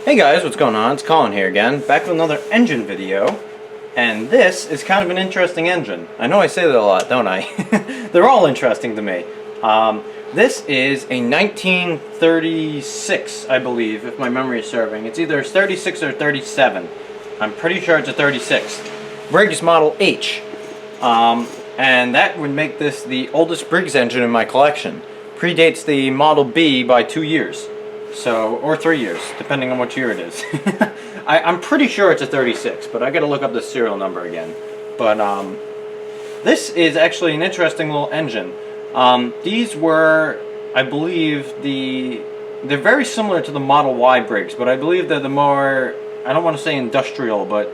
Hey guys, what's going on? It's Colin here again, back with another engine video. And this is kind of an interesting engine. I know I say that a lot, don't I? They're all interesting to me. This is a 1936, I believe, if my memory is serving. It's either 36 or 37. I'm pretty sure it's a 36. Briggs Model H. And that would make this the oldest Briggs engine in my collection. Predates the Model B by 2 years. So, or 3 years, depending on what year it is. I'm pretty sure it's a 36, but I gotta look up the serial number again. But this is actually an interesting little engine. These were, I believe, they're very similar to the Model Y Briggs, but I believe they're the more, I don't want to say industrial, but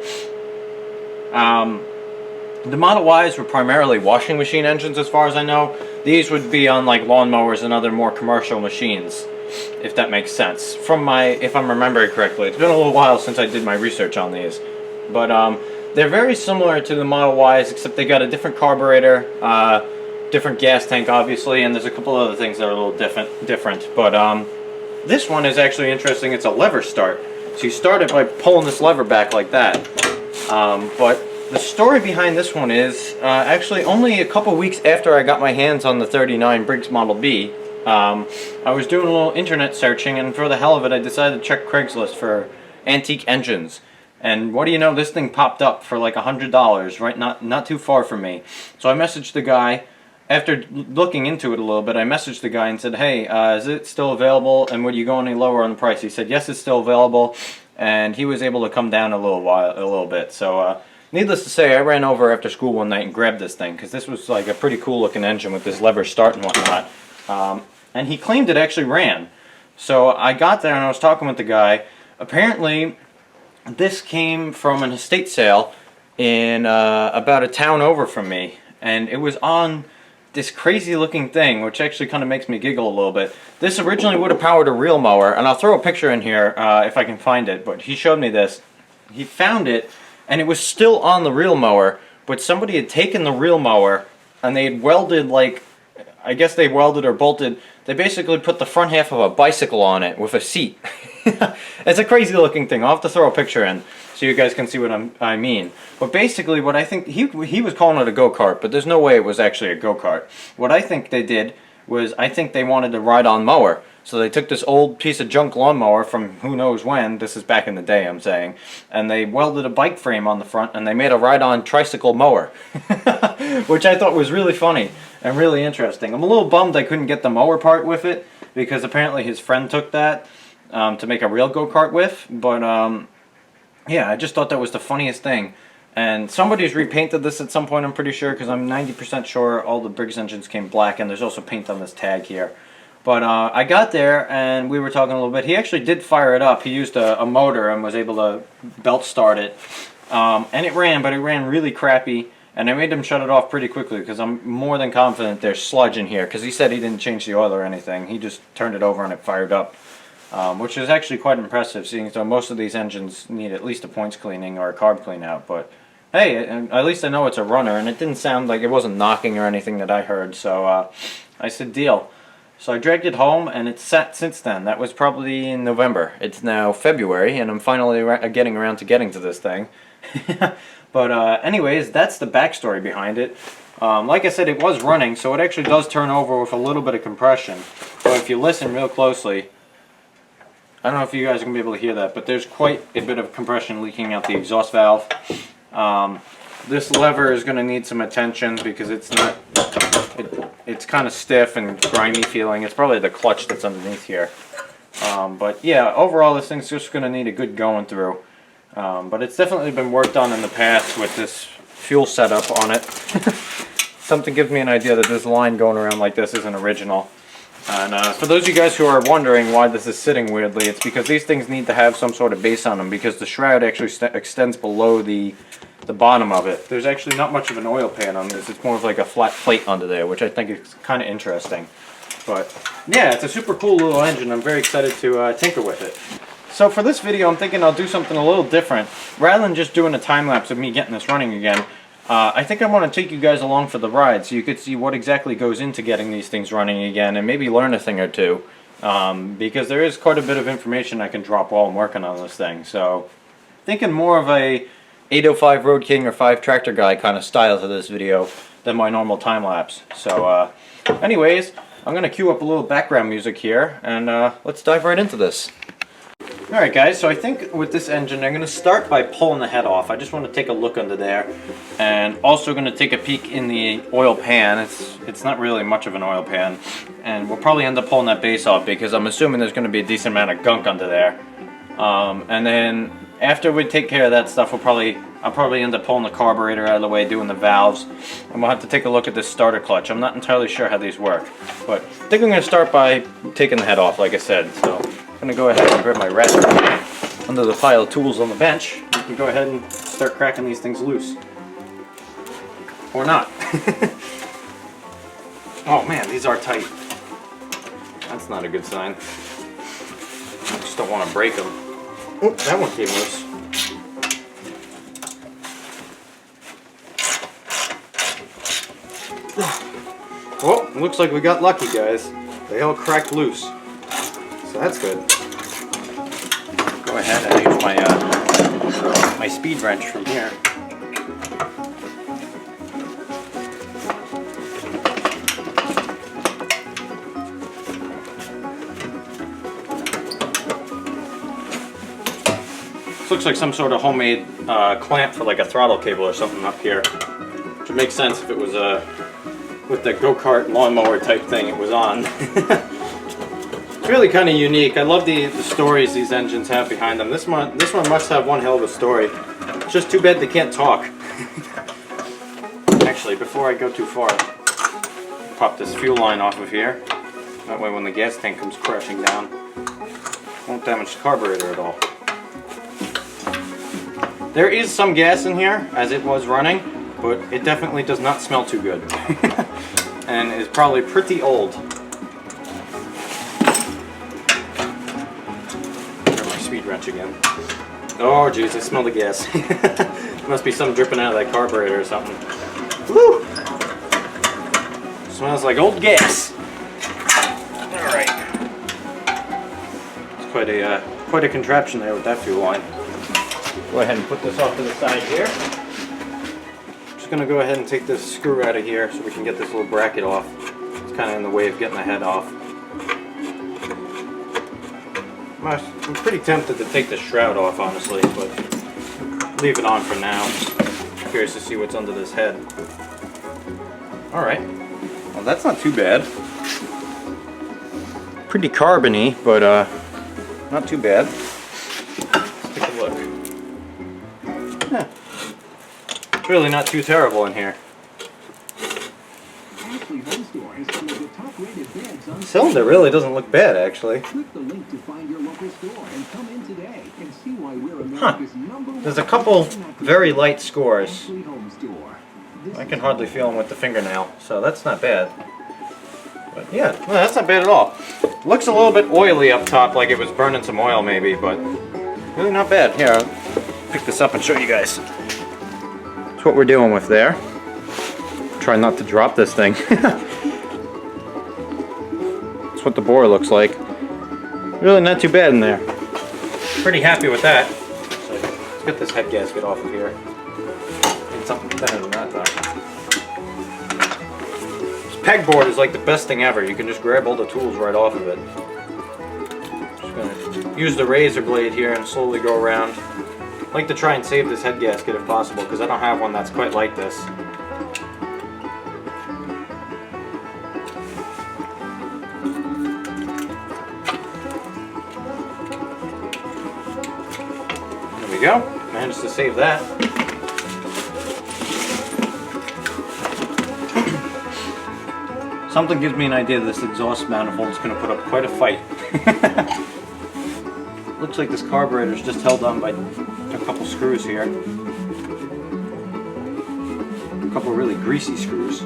the Model Ys were primarily washing machine engines as far as I know. These would be on like lawnmowers and other more commercial machines, if that makes sense. If I'm remembering correctly. It's been a little while since I did my research on these. But they're very similar to the Model Ys, except they got a different carburetor, different gas tank obviously, and there's a couple other things that are a little different. But this one is actually interesting. It's a lever start. So you start it by pulling this lever back like that. But the story behind this one is actually only a couple weeks after I got my hands on the 39 Briggs Model B. I was doing a little internet searching, and for the hell of it I decided to check Craigslist for antique engines. And what do you know, this thing popped up for like $100, right? Not too far from me. So I messaged the guy. After looking into it a little bit, I messaged the guy and said, hey, is it still available, and would you go any lower on the price? He said yes, it's still available, and he was able to come down a little bit. So needless to say, I ran over after school one night and grabbed this thing, because this was like a pretty cool looking engine with this lever start and whatnot. And he claimed it actually ran. So I got there and I was talking with the guy. Apparently, this came from an estate sale in about a town over from me. And it was on this crazy looking thing, which actually kind of makes me giggle a little bit. This originally would have powered a reel mower, and I'll throw a picture in here if I can find it. But he showed me this. He found it, and it was still on the reel mower, but somebody had taken the reel mower and they had welded, like, I guess they welded or bolted. They basically put the front half of a bicycle on it with a seat. It's a crazy looking thing. I'll have to throw a picture in so you guys can see what I mean. But basically what I think, he was calling it a go-kart, but there's no way it was actually a go-kart. What I think they did was, I think they wanted a ride-on mower. So they took this old piece of junk lawnmower from who knows when, this is back in the day I'm saying, and they welded a bike frame on the front and they made a ride-on tricycle mower. Which I thought was really funny and really interesting. I'm a little bummed I couldn't get the mower part with it, because apparently his friend took that to make a real go-kart with, but yeah, I just thought that was the funniest thing. And somebody's repainted this at some point, I'm pretty sure, because I'm 90% sure all the Briggs engines came black, and there's also paint on this tag here. But I got there and we were talking a little bit. He actually did fire it up. He used a motor and was able to belt start it. And it ran, but it ran really crappy. And I made him shut it off pretty quickly, because I'm more than confident there's sludge in here. Because he said he didn't change the oil or anything. He just turned it over and it fired up. Which is actually quite impressive, seeing as though most of these engines need at least a points cleaning or a carb clean out. But hey, at least I know it's a runner. And it didn't sound like it wasn't knocking or anything that I heard. So I said deal. So I dragged it home, and it's sat since then. That was probably in November. It's now February, and I'm finally getting around to getting to this thing. But anyways, that's the backstory behind it. Like I said, it was running, so it actually does turn over with a little bit of compression. So if you listen real closely, I don't know if you guys are going to be able to hear that, but there's quite a bit of compression leaking out the exhaust valve. This lever is going to need some attention, because it's not... It's kind of stiff and grimy feeling. It's probably the clutch that's underneath here. But yeah, overall this thing's just going to need a good going through. But it's definitely been worked on in the past with this fuel setup on it. Something gives me an idea that this line going around like this isn't original. And for those of you guys who are wondering why this is sitting weirdly, it's because these things need to have some sort of base on them, because the shroud actually extends below the bottom of it. There's actually not much of an oil pan on this. It's more of like a flat plate under there, which I think is kind of interesting. But yeah, it's a super cool little engine. I'm very excited to tinker with it. So for this video, I'm thinking I'll do something a little different. Rather than just doing a time lapse of me getting this running again, I think I want to take you guys along for the ride so you could see what exactly goes into getting these things running again, and maybe learn a thing or two. because there is quite a bit of information I can drop while I'm working on this thing. So thinking more of a 805 Road King or 5 Tractor Guy kind of style to this video than my normal time lapse. So anyways, I'm going to cue up a little background music here, and let's dive right into this. Alright guys, so I think with this engine I'm going to start by pulling the head off. I just want to take a look under there, and also going to take a peek in the oil pan. It's not really much of an oil pan, and we'll probably end up pulling that base off because I'm assuming there's going to be a decent amount of gunk under there. And then after we take care of that stuff, I'll probably end up pulling the carburetor out of the way, doing the valves, and we'll have to take a look at this starter clutch. I'm not entirely sure how these work, but I think I'm going to start by taking the head off, like I said. So I'm going to go ahead and grab my rasp under the pile of tools on the bench. We can go ahead and start cracking these things loose. Or not. Oh man, these are tight. That's not a good sign. I just don't want to break them. Oh, that one came loose. Well, looks like we got lucky, guys. They all cracked loose. So that's good. Go ahead and use my speed wrench from here. This looks like some sort of homemade clamp for like a throttle cable or something up here. Which would make sense if it was with the go-kart lawnmower type thing it was on. It's really kind of unique. I love the stories these engines have behind them. This one must have one hell of a story. It's just too bad they can't talk. Actually, before I go too far, pop this fuel line off of here. That way when the gas tank comes crashing down, it won't damage the carburetor at all. There is some gas in here as it was running, but it definitely does not smell too good. And is probably pretty old. Grab my speed wrench again. Oh jeez, I smell the gas. Must be some dripping out of that carburetor or something. Woo! Smells like old gas. Alright. It's quite a contraption there with that fuel line. Go ahead and put this off to the side here. Just going to go ahead and take this screw out of here so we can get this little bracket off. It's kind of in the way of getting the head off. I'm pretty tempted to take the shroud off, honestly, but leave it on for now. Curious to see what's under this head. Alright, well that's not too bad. Pretty carbony, but not too bad. Let's take a look. Yeah. It's really not too terrible in here. The cylinder really doesn't look bad, actually. Huh. There's a couple very light scores. I can hardly feel them with the fingernail, so that's not bad. But yeah, no, that's not bad at all. Looks a little bit oily up top, like it was burning some oil maybe, but really not bad. Here, I'll pick this up and show you guys. That's what we're dealing with there. Try not to drop this thing. That's what the bore looks like. Really not too bad in there. Pretty happy with that. So let's get this head gasket off of here. Need something thinner than that though. This pegboard is like the best thing ever. You can just grab all the tools right off of it. Just gonna use the razor blade here and slowly go around. I like to try and save this head gasket if possible because I don't have one that's quite like this. There we go. Managed to save that. Something gives me an idea this exhaust manifold is going to put up quite a fight. Looks like this carburetor is just held on by a couple screws here. A couple really greasy screws.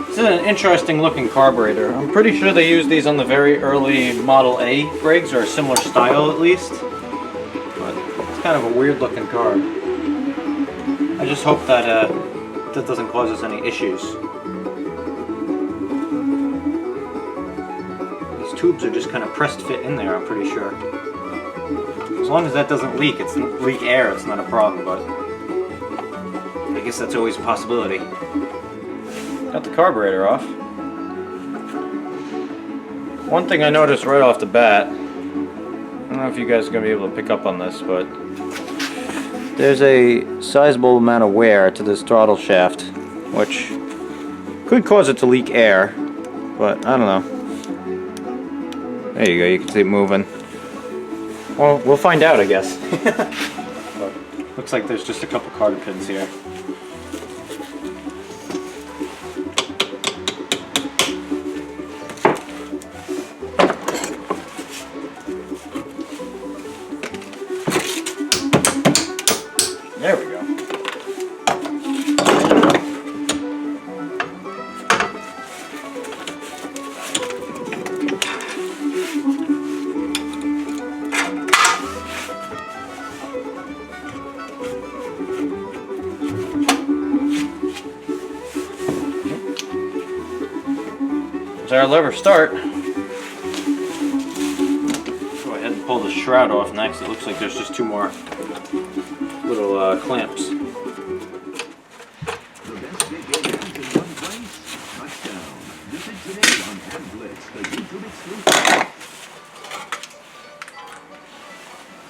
This is an interesting looking carburetor. I'm pretty sure they used these on the very early Model A Briggs, or a similar style at least. But it's kind of a weird looking carb. I just hope that that doesn't cause us any issues. tubes are just kind of pressed fit in there, I'm pretty sure. As long as that doesn't leak, leak air, it's not a problem, but I guess that's always a possibility. Got the carburetor off. One thing I noticed right off the bat, I don't know if you guys are going to be able to pick up on this, but there's a sizable amount of wear to this throttle shaft, which could cause it to leak air, but I don't know. There you go, you can see it moving. Well, we'll find out, I guess. But looks like there's just a couple cotter pins here. There we go. There's our lever start. Go ahead and pull the shroud off next. It looks like there's just two more little clamps.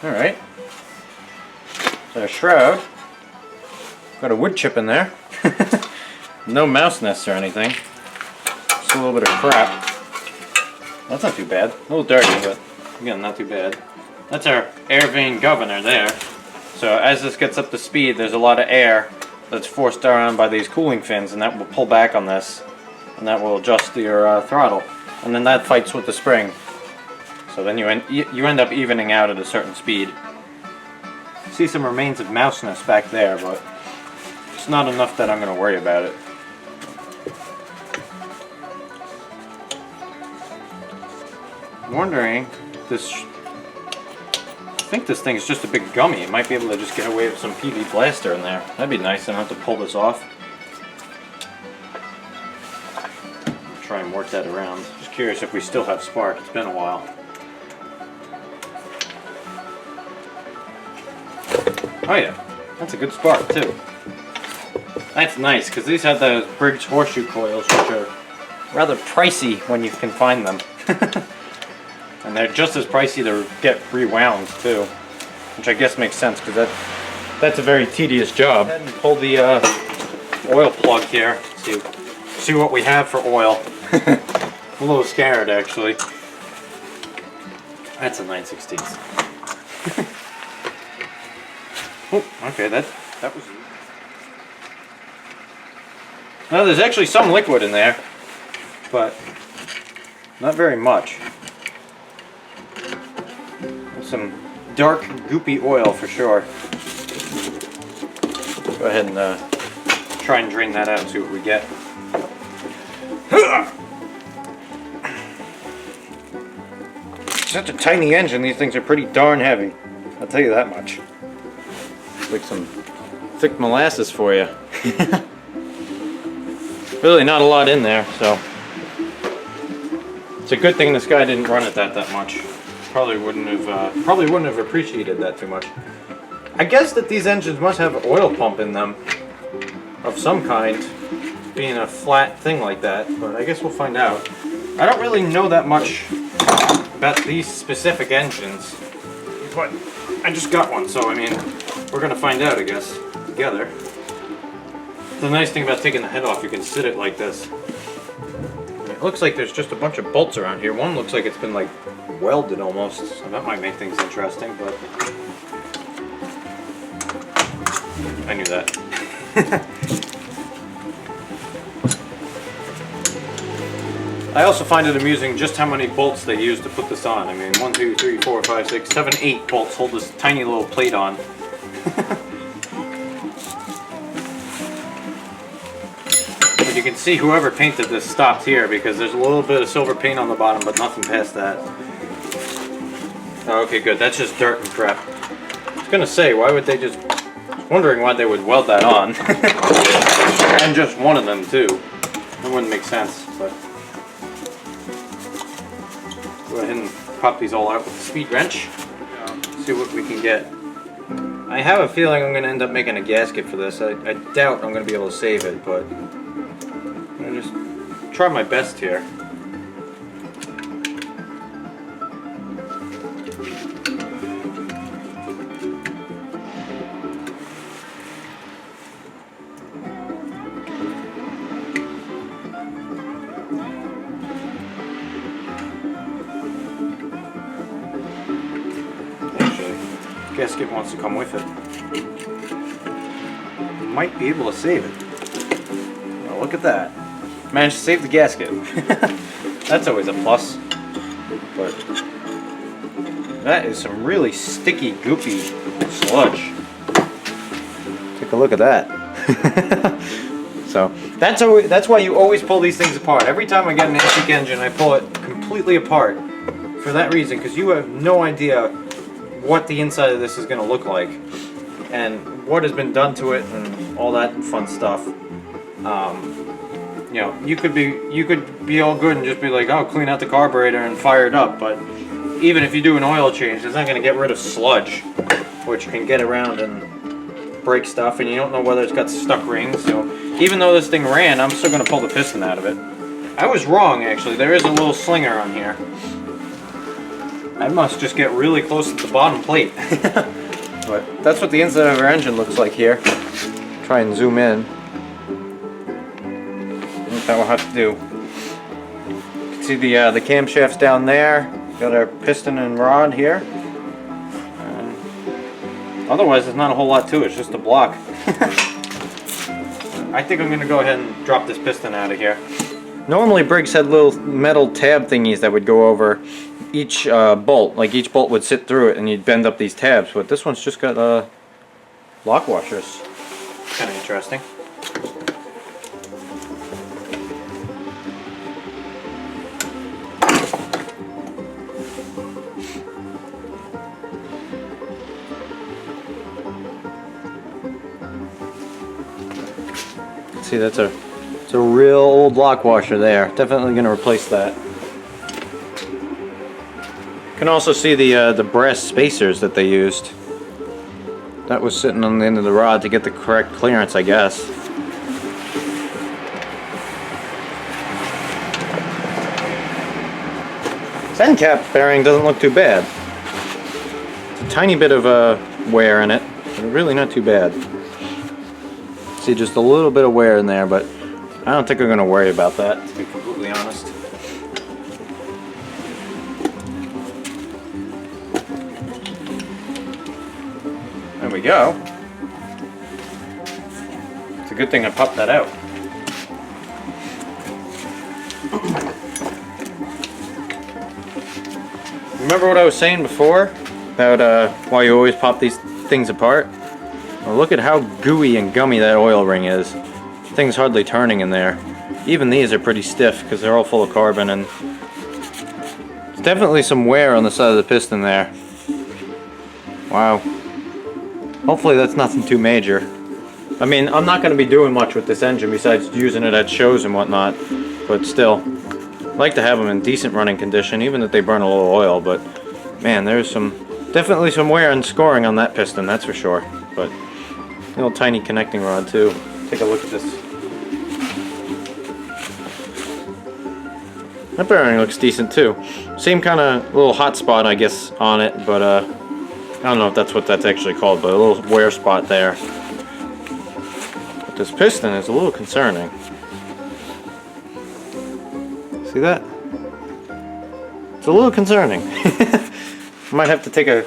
Alright. So our shroud. Got a wood chip in there. No mouse nests or anything. Just a little bit of crap. That's not too bad. A little dirty, but again, not too bad. That's our air vane governor there. So as this gets up to speed, there's a lot of air that's forced around by these cooling fins, and that will pull back on this, and that will adjust your throttle. And then that fights with the spring. So then you end up evening out at a certain speed. See some remains of mouse nest back there, but it's not enough that I'm going to worry about it. I'm wondering if this. I think this thing is just a big gummy. It might be able to just get away with some PV blaster in there. That'd be nice. I don't have to pull this off. Try and work that around. Just curious if we still have spark. It's been a while. Oh yeah, that's a good spark too. That's nice because these have those Briggs horseshoe coils, which are rather pricey when you can find them. And they're just as pricey to get rewound too, which I guess makes sense because that's a very tedious job. Go ahead and pull the oil plug here. See what we have for oil. I'm a little scared actually. That's a 9/16. Oh, okay, that was. Well, there's actually some liquid in there, but not very much. Some dark, goopy oil for sure. Go ahead and try and drain that out and see what we get. Such a tiny engine, these things are pretty darn heavy. I'll tell you that much. It's like some thick molasses for you. Really not a lot in there, so it's a good thing this guy didn't run it that much. Probably wouldn't have appreciated that too much. I guess that these engines must have an oil pump in them of some kind, being a flat thing like that, but I guess we'll find out. I don't really know that much about these specific engines, but I just got one, so I mean, we're gonna find out, I guess, together. The nice thing about taking the head off, you can sit it like this. It looks like there's just a bunch of bolts around here. One looks like it's been like welded almost, so that might make things interesting, but I knew that. I also find it amusing just how many bolts they use to put this on. I mean, 1, 2, 3, 4, 5, 6, 7, 8 bolts hold this tiny little plate on. But you can see whoever painted this stopped here because there's a little bit of silver paint on the bottom, but nothing past that. Oh, okay, good. That's just dirt and crap. I was gonna say, why would they just... wondering why they would weld that on. And just one of them, too. That wouldn't make sense, but... Go ahead and pop these all out with the speed wrench. See what we can get. I have a feeling I'm going to end up making a gasket for this. I doubt I'm going to be able to save it, but I'm going to just try my best here. Gasket wants to come with it. Might be able to save it. Well, look at that. Managed to save the gasket. That's always a plus. But that is some really sticky, goopy sludge. Take a look at that. So that's why you always pull these things apart. Every time I get an antique engine, I pull it completely apart for that reason, because you have no idea what the inside of this is going to look like and what has been done to it and all that fun stuff. You know, you could be all good and just be like, oh, clean out the carburetor and fire it up, but even if you do an oil change, it's not going to get rid of sludge, which can get around and break stuff, and you don't know whether it's got stuck rings. So even though this thing ran, I'm still going to pull the piston out of it. I was wrong, actually. There is a little slinger on here. I must just get really close to the bottom plate. But that's what the inside of our engine looks like here. Try and zoom in. What that will have to do. You can see the camshafts down there. Got our piston and rod here. Otherwise, there's not a whole lot to it. It's just a block. I think I'm going to go ahead and drop this piston out of here. Normally, Briggs had little metal tab thingies that would go over each bolt. Like each bolt would sit through it and you'd bend up these tabs, but this one's just got lock washers. Kind of interesting. See, it's a real old lock washer there. Definitely going to replace that. You can also see the brass spacers that they used. That was sitting on the end of the rod to get the correct clearance, I guess. This end cap bearing doesn't look too bad. It's a tiny bit of wear in it, but really not too bad. See, just a little bit of wear in there, but I don't think I'm going to worry about that, to be completely honest. There we go. It's a good thing I popped that out. Remember what I was saying before about why you always pop these things apart? Well, look at how gooey and gummy that oil ring is. The thing's hardly turning in there. Even these are pretty stiff because they're all full of carbon, and there's definitely some wear on the side of the piston there. Wow. Hopefully that's nothing too major. I mean, I'm not going to be doing much with this engine besides using it at shows and whatnot, but still, I like to have them in decent running condition, even if they burn a little oil. But man, there's definitely some wear and scoring on that piston, that's for sure. But little tiny connecting rod too. Take a look at this. That bearing looks decent too. Same kind of little hot spot, I guess, on it, but I don't know if that's what that's actually called, but a little wear spot there. But this piston is a little concerning. See that? It's a little concerning. Might have to take a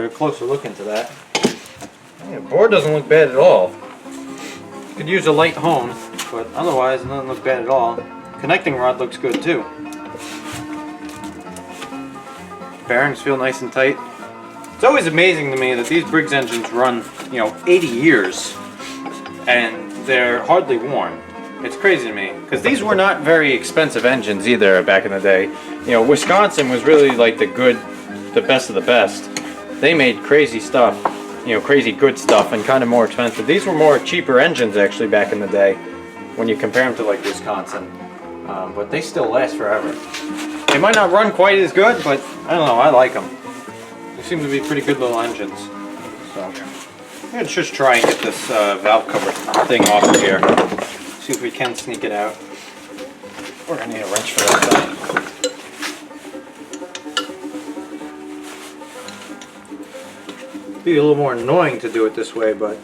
closer look into that. The board doesn't look bad at all. Could use a light hone, but otherwise it doesn't look bad at all. Connecting rod looks good too. Bearings feel nice and tight. It's always amazing to me that these Briggs engines run, 80 years and they're hardly worn. It's crazy to me, because these were not very expensive engines either back in the day. Wisconsin was really like the best of the best. They made crazy stuff, crazy good stuff, and kind of more expensive. These were more cheaper engines actually back in the day when you compare them to like Wisconsin, but they still last forever. They might not run quite as good, but I don't know, I like them. They seem to be pretty good little engines. So, I'm going to just try and get this valve cover thing off of here. See if we can sneak it out. We're going to need a wrench for that thing. Be a little more annoying to do it this way, but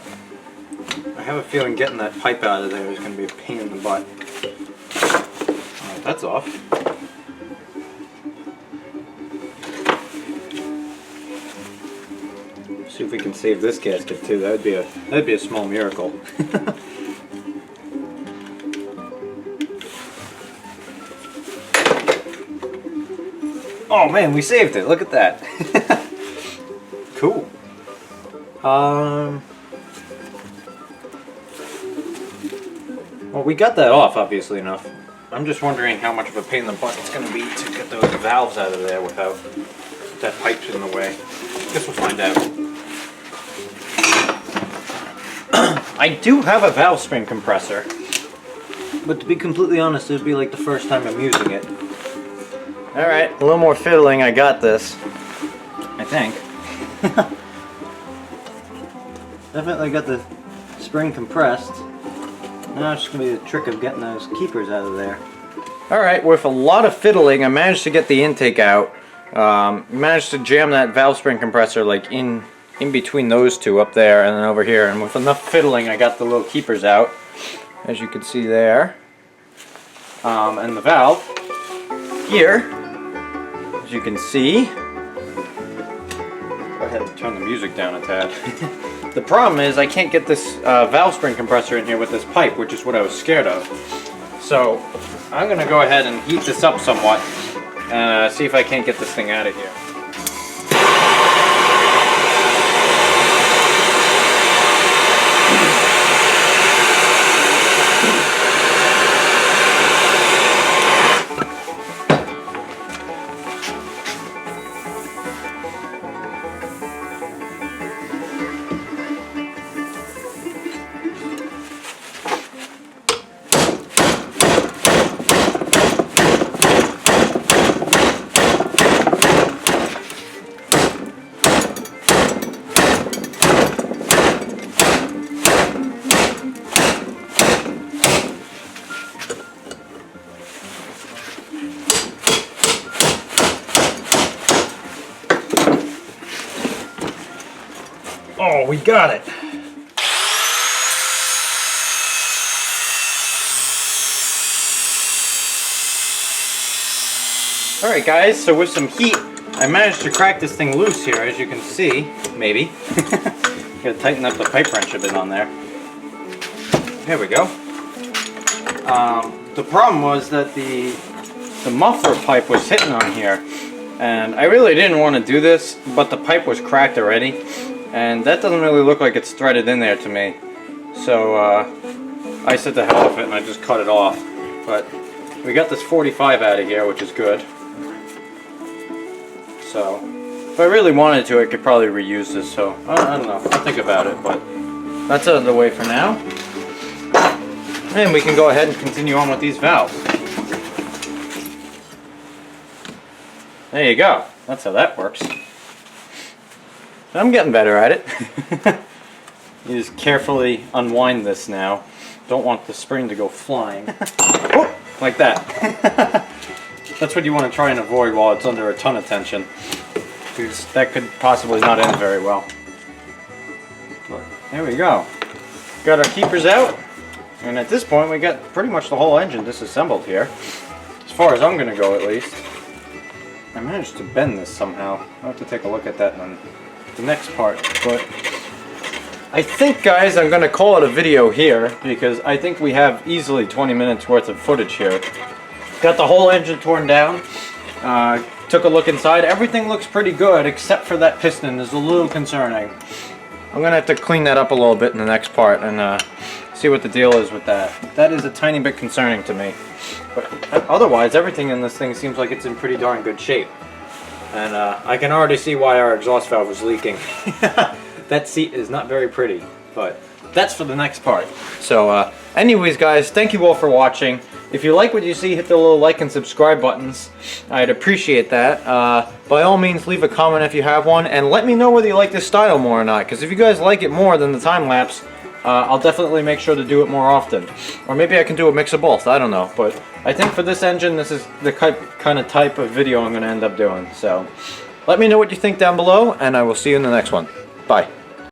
I have a feeling getting that pipe out of there is going to be a pain in the butt. Alright, that's off. See if we can save this gasket too. That'd be a small miracle. Oh man, we saved it. Look at that. Cool. Well, we got that off, obviously enough. I'm just wondering how much of a pain in the butt it's going to be to get those valves out of there without that pipe's in the way. Guess we'll find out. I do have a valve spring compressor, but to be completely honest, it would be like the first time I'm using it. Alright, a little more fiddling, I got this. I think. Definitely got the spring compressed. Now it's just going to be the trick of getting those keepers out of there. Alright, with a lot of fiddling, I managed to get the intake out. Managed to jam that valve spring compressor like in between those two up there and then over here, and with enough fiddling I got the little keepers out, as you can see there. And the valve here, as you can see, go ahead and turn the music down a tad. The problem is I can't get this valve spring compressor in here with this pipe, which is what I was scared of. So I'm going to go ahead and heat this up somewhat and see if I can't get this thing out of here. Oh, we got it. Alright guys, so with some heat, I managed to crack this thing loose here, as you can see. Maybe. Gotta tighten up the pipe wrench a bit on there. There we go. The problem was that the muffler pipe was sitting on here, and I really didn't want to do this, but the pipe was cracked already. And that doesn't really look like it's threaded in there to me. So I said to hell with it and I just cut it off. But we got this 45 out of here, which is good. So if I really wanted to, I could probably reuse this. So I don't know. I'll think about it. But that's out of the way for now. And we can go ahead and continue on with these valves. There you go. That's how that works. I'm getting better at it. You just carefully unwind this now. Don't want the spring to go flying. Whoop, like that. That's what you want to try and avoid while it's under a ton of tension, because that could possibly not end very well. But there we go. Got our keepers out, and at this point we got pretty much the whole engine disassembled here. As far as I'm going to go, at least. I managed to bend this somehow. I'll have to take a look at that one. The next part, but I think, guys, I'm going to call it a video here, because I think we have easily 20 minutes worth of footage here. Got the whole engine torn down, took a look inside. Everything looks pretty good except for that piston is a little concerning. I'm going to have to clean that up a little bit in the next part and see what the deal is with that. That is a tiny bit concerning to me, but otherwise everything in this thing seems like it's in pretty darn good shape. And I can already see why our exhaust valve was leaking. That seat is not very pretty, but that's for the next part. So Anyways, guys, thank you all for watching. If you like what you see, hit the little like and subscribe buttons. I'd appreciate that. By all means, leave a comment if you have one, and let me know whether you like this style more or not, because if you guys like it more than the time-lapse, I'll definitely make sure to do it more often. Or maybe I can do a mix of both, I don't know. But I think for this engine, this is the kind of type of video I'm going to end up doing. So let me know what you think down below, and I will see you in the next one. Bye.